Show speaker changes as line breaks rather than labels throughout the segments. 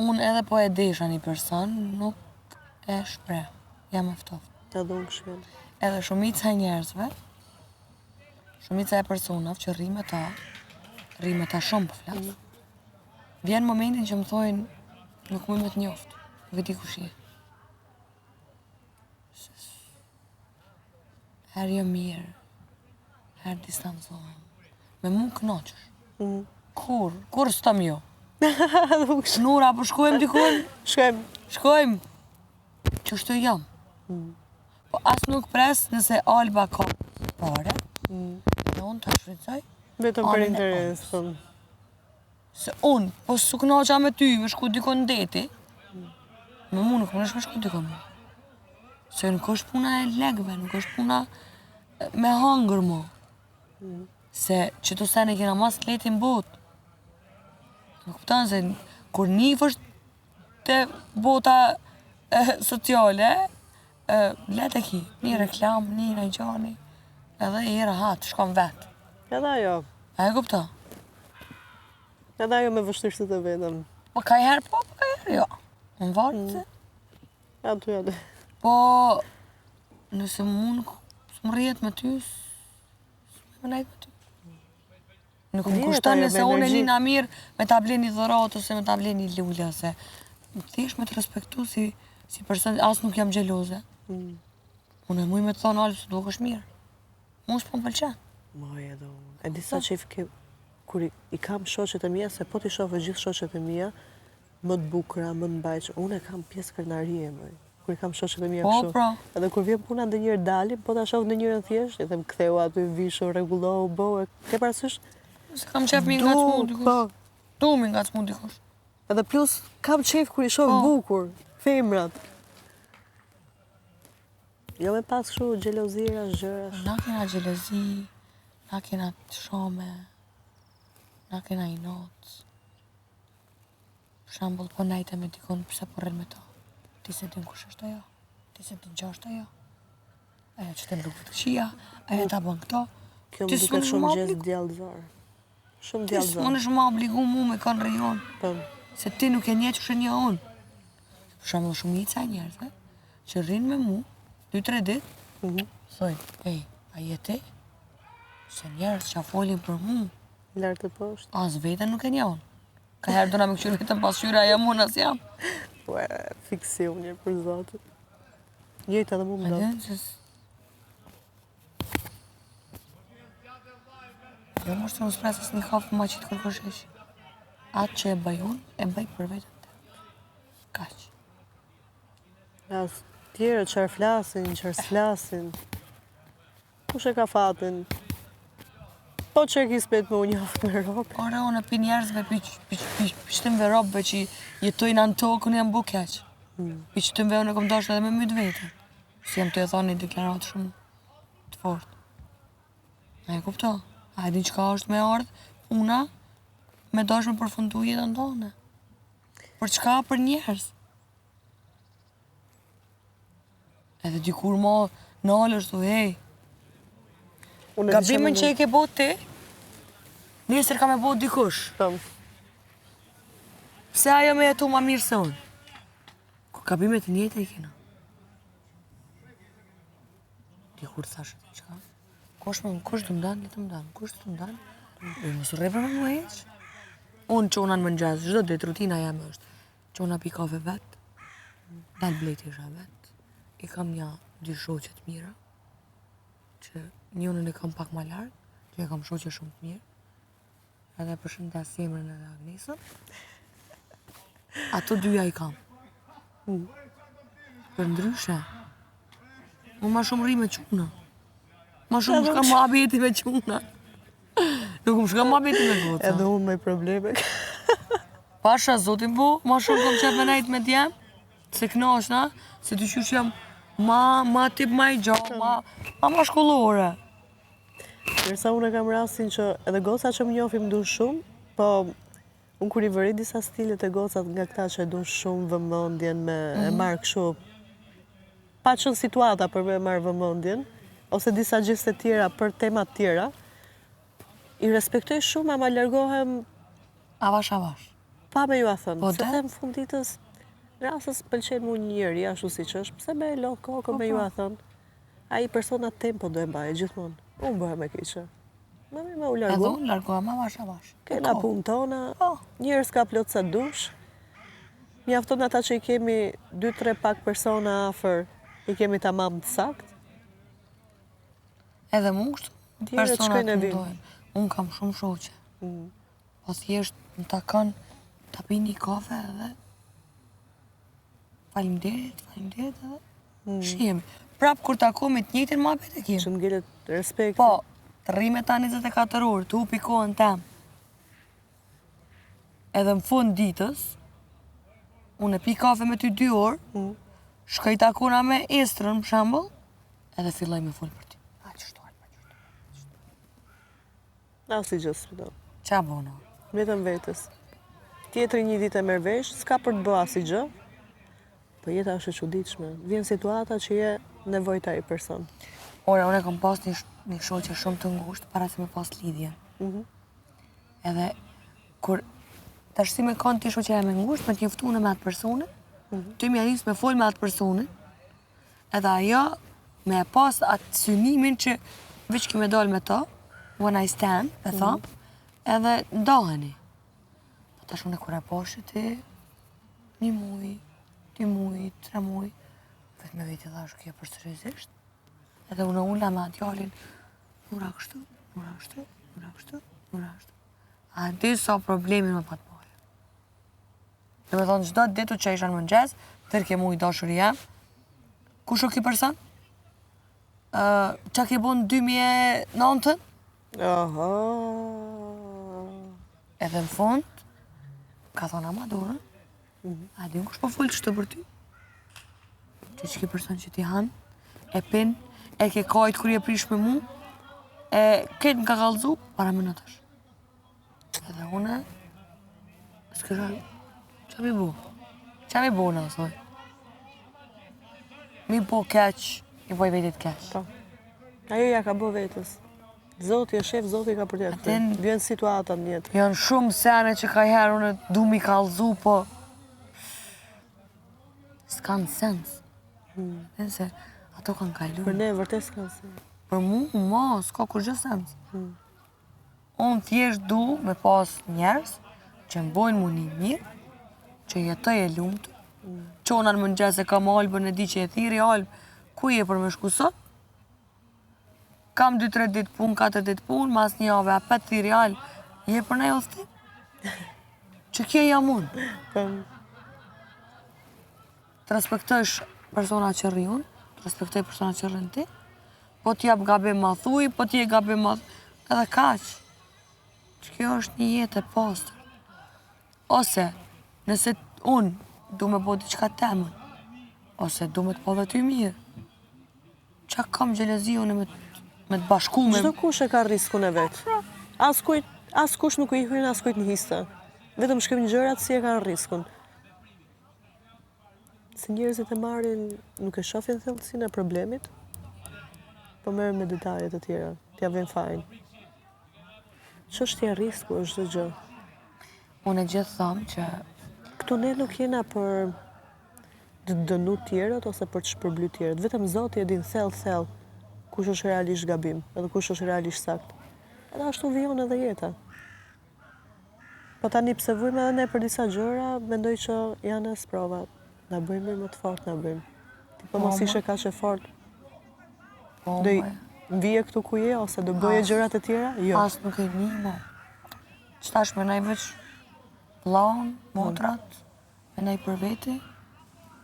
Unë edhe po e desha një person, nuk e shpreh. Jam e ftoftë.
Ta do në këshillë.
Edhe shumica e njerëzve, shumica e personave që rri me ta shumë për flas. Vjen momentin që më thojnë, nuk më të njoftë, nuk e di kush je. Herë jo mirë, herë distancohem. Me mu kënaqësh. Kur s'tam jo. Nura, po shkojmë dikun? Shkojmë. Që shtu jam. Po as nuk pres nëse Alba ka pare, dhe unë të shfrytëzoj.
Vetëm për interes, thëmë.
Se unë, po s'u kënaqa me ty, me shku dikon në deti, me mu nuk më nëshme shku dikon mu. Se nuk është puna e legve, nuk është puna me hangër mu. Se që të sene kena mas kletin botë. Nuk kuptan se kur njifësht të bota sociale, let e ki, një reklam, një në gjani, edhe i rahat, shkon vetë.
Edhe ajo.
A e kupta?
Edhe ajo me vështirësit e vetëm.
Po ka herë po, po ka herë jo. Në vartë se.
Aty.
Po, nëse mu nuk s'më rjet me ty, s'me najt me ty. Nuk më kushton nëse unë e njëna mirë me ta ble një dhërat ose me ta ble një lullja, se thjesht me të respektu si person, asë nuk jam gjeloze. Unë e muj me të thonë alë se duke është mirë. Mu s'po më pëlqen.
Moj edhe unë. E disa qef kur i kam shoqet e mija, se po t'i shofe gjithë shoqet e mija, më të bukra, më të mbajqë. Unë e kam pjesë kërnarie, moj. Kur i kam shoqet e mija kështu.
Po, pra.
Edhe kur vjen puna ndë njërë dalim, po t'a shof në njërën thjesht, edhe më ktheu aty visho, regullohu, bohe. Ke parasysh?
Se kam qef mi nga të mu dikush. Du mi nga të mu dikush.
Edhe plus, kam qef kur i shoh bukur, femrat. Jo me pas kështu gjelozira, zhërash.
Na kena gjelozi, na kena të shome, na kena i notës. Për shambull, po najte me dikon pëse po rrën me ta. Ti se din kush është ajo, ti se din gjasht ajo. Ajo që të në rrugë të qia, ajo ta bën këto.
Kjo më duket shumë gjesë djallëzar. Shumë djallëzar.
Ti s'më është ma obligu mu me kanë rejon. Se ti nuk e nje që shë një unë. Për shambull, shumica e njerëzve që rrinë me mu, 2-3 ditë, thojnë, ej, a jeti? Se njerës që a folin për mu.
Lartë të poshtë.
As vete nuk e një unë. Ka herë do na me këqyri të pasqyra jam unë as jam.
Ue, fiksi unë një për zotë. Njëjtë edhe mu më do.
Jo më shtë në spresës një kafë ma qitë kërkoshesh. Atë që e bëj unë, e bëj për vetën të. Kaq.
As tjere qërë flasin, qërë s'flasin. Kush e ka fatin? Po që e kispet me unë jaftë me ropë.
Ore, unë e pi njerëzve pishtimve ropëve që jetojnë anë tokë, unë jam bu keq. Pishtimve unë e kom dashtë edhe me mytë vete. Si jam të e thonë një deklaratë shumë të fortë. A e kupto? A e din qka është me ardhë, puna me dashtë me përfundu jetën tonë. Për qka për njerëz? Edhe dikur mo në është, hej, gabimin që e ke bot ti, nesër ka me bot dikush. Pse ajo me jetu ma mirë se unë? Gabimet e njëjta i kena. Dikur thashë ti qka? Kush të mdanë, le të mdanë, kush të mdanë? Më së repër me më heq. Unë që unan më në gjazë, çdo ditë rutina jam është. Që una pi kafe vetë, dalë blejti isha vetë. I kam dy shoqet mira, që njënën e kam pak ma largë, që e kam shoqe shumë të mirë, edhe përshëndes Semrën edhe Agnesën. Ato dyja i kam. Për ndryshe, unë ma shumë ri me quna. Ma shumë shka ma abeti me quna. Nuk më shka ma abeti me goca.
Edhe unë me probleme.
Pasha, zotin bu, ma shumë kom qep me najt me djem, se knashna, se të qysh jam ma tip ma i gjatë, ma shkollore.
Nërsa unë e kam rastin që edhe goca që më njofim du shumë, po unë kur i vëri disa stilet e gocat nga këta që du shumë vëmendjen me e marrë këshu, pa qënë situata për me marrë vëmendjen, ose disa gjeste tjera për temat tjera, i respektoj shumë, ama largohem...
Avash.
pa me ju a thënë,
Po,
se them fund ditës, rastës pëlqen mu një njeri, ashtu si që është, pse me e lot kokën me ju a thënë, a i persona tempo do e mbaje gjithmonë, unë bëhe me kishe. Me u
Edhe
largu,
unë largoha ma vash.
kena punë tona,
Po.
njërës ka plot sa dush, mjafton ata që i kemi 2-3 pak persona afer, i kemi tamam të sakt,
Edhe mu kështu,
Tjerët
personat
shkojnë e
më
vinë.
dojnë. Unë kam shumë shoqe. Po thjesht në takon ta pi një kafe edhe faleminderit edhe shihemi. Prap kur takomi të njëjtin muhabet e kemi.
që m'gjellet respekt.
Po, të rrime ta 24 orë, të hupi kohën tem. Edhe në fund ditës, unë e pi kafe me ty 2 orë, shkoj takona me Estrën, për shembull, edhe filloj me fol për ty. A ç'shto?
Na si gjës, do.
Qa bona?
Vetëm vetës. Tjetëri një ditë e merr vesh, s'ka për të bë asnjë gjë. Po jeta është e çuditshme. Vjen situata që je nevojta i person.
Ora, unë e kam pas një shoqe shumë të ngushtë para se me pas lidhje. Edhe kur tash si me kanë ti shoqja me ngushtë, me t'njoftuar me atë personin, ti më nis me fol me atë personin, edhe ajo me e pas atë synimin që veç ki me dal me ta, when I stand, e tham, edhe ndaheni. Po tash unë kur e pashi ti, 1 muj, 2 muj, 3 muj, vetë me vetë thash kjo për seriozisht. Edhe unë ulla me atë djalin, ura kështu, ura kështu, ura kështu, ura kështu. A di sa problemin me pat pare. Dhe me thonë, gjdo ditu që isha në mëngjes, tërke mu i dashuri jam, kush o ki person? Qa ke bon 2009?
Aha.
Edhe në fund, ka thonë ama durën, a di unë kush po folë qështë për ty? Që ki person që ti hanë, e pin, e ke kajt kër je prish me mu, e ketë më ka kallëzu, para minutash. Edhe une, s'kësha, qa mi bu? Qa mi bu në asoj? Mi po keq, i poj vetit keq.
Po. Ajo ja ka bë vetës. Zoti e shef, Zoti ka për t'ja
Aten-
këtë. Vjen situata në jetë.
Janë shumë sene që ka herë unë du mi kallëzu, po s'kanë sens. Dhe se ato kanë kalu.
Për ne, vërtet s'ka se.
Për mu, s'ka kur gjë sens. Unë thjesht du me pas njerës që mbojnë mu një mirë, që jetoj e lumëtë, qona në mëngjes e kam albën e di që e thiri albë, ku je për me shku sot? Kam 2-3 ditë punë, 4 ditë punë, mas një jave a 5 thiri albë, je për ne udhëtim? Që kjo jam unë. Të respektojsh persona që rriun, të respektoj persona që rrin ti, po t'jap gabim ma thuj, po t'je gabim ma thuj, edhe kaq. Që kjo është një jetë e pastër. Ose, nëse unë du me bo diqka temën, ose du me t'po dhe ty mirë, qa kam gjelezi unë me të bashku me...
Çdo kush e ka riskun e vetë. As kush nuk i hyn as kujt në histe. Vetëm shkrim gjërat si e kanë riskun. Se njerëzit e marrin, nuk e shohin thellësinë e problemit, po merren me detajet e tjera, t'ja vjen fajin. Çështja e risku është çdo gjë.
Unë e gjithë thamë që
Këtu ne nuk jena për të dënu tjerët ose për të shpërbly tjerët. Vetëm Zoti e din thellë kush është realisht gabim, edhe kush është realisht sakt. Edhe ashtu vijon edhe jeta. Po tani pse vujmë edhe ne për disa gjëra, mendoj që janë as prova. Na bëjmë më të fortë, na bëjmë. Ti po mos ishe kaq e fortë.
po,
Do i vije këtu ku je ose do bëje gjërat e tjera? Jo.
as nuk e një mo. Qëtash me nej veç plan, motrat, me nej për veti,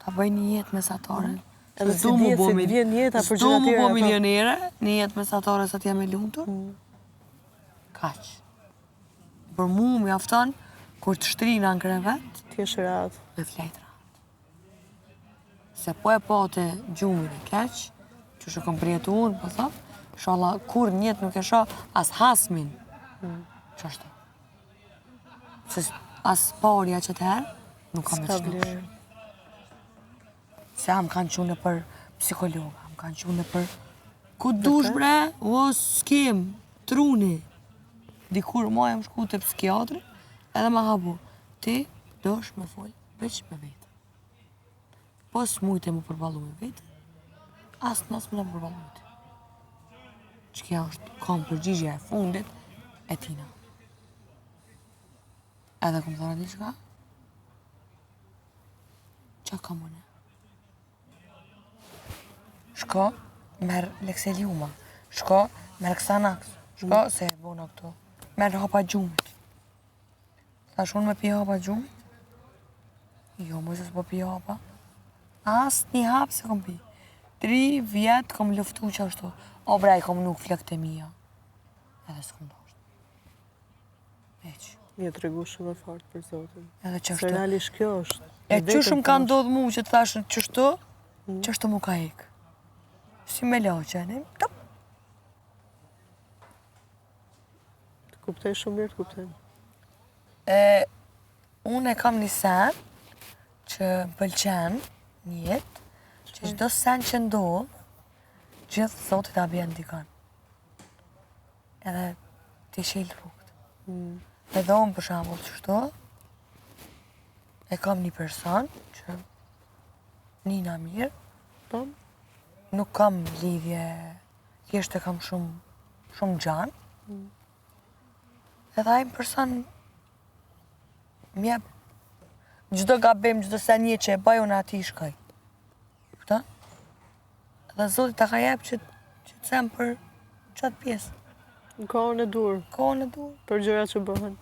ta bëj një jetë mesatare.
Edhe si dihet se vjen jeta për gjëra
S'du mu
tjera,
bo
po.
milionere, një jetë mesatare sa t'jam e lumtur. Kaq. Për mu mjafton, kur të shtrina në krevet,
Ti je shërat.
me flejt rahat. Se po e po të gjumin e keq, që shë kom prijetu unë, po thot, shala kur njët nuk e shoh as hasmin. Që është? Se as parja që të herë, nuk kam e
Ska
qënush.
vlerë.
Se am kanë qune për psikologa, am kanë qune për... Ku dush bre, o s'kem, truni. Dikur ma jam shku të psikiatri, edhe ma habu. Ti dosh me fol veç me vetë. Po s'mujte mu përballu me vetë, as më na përballu me ty. Që kja është kam përgjigja e fundit e tina. Edhe kom thona diçka, qa kam une? Shko, merë Lexeliuma, shko, merë Xanax, shko, se e bona këto, merë hapa gjumit. Thash unë me pi hapa gjumit? Jo, më se s'po pi hapa. As një hap se kom pi. 3 vjet kom luftu që ashtu. O bra, i kom nuk flëkët e mija. Edhe s'kom dosht. Veq.
Një të regu shumë e fartë për Zotin.
Edhe që
Se
ashtu.
realisht kjo është.
E qëshëm ka ndodhë mu që të thashën qështu mu ka ik. Si me loqenim, top.
Të kuptoj shumë mirë, të kuptoj.
Unë e kam një sen që pëlqen një jetë, që çdo sen që ndodhë, gjithë Zotit a bjen dikan. Edhe t'i shilë rrugët. Edhe unë për shambull qështu, e kam një person që nina mirë,
Po?
nuk kam lidhje, thjesht e kam shumë gjanë. Edhe ai person mjep çdo gabim, çdo senje që e bëj unë ati shkoj. Kupton? Edhe Zoti ta ka jep që të them për qatë pjesë.
Në kohën e dur,
Kohën e dur.
për gjëra që bëhen.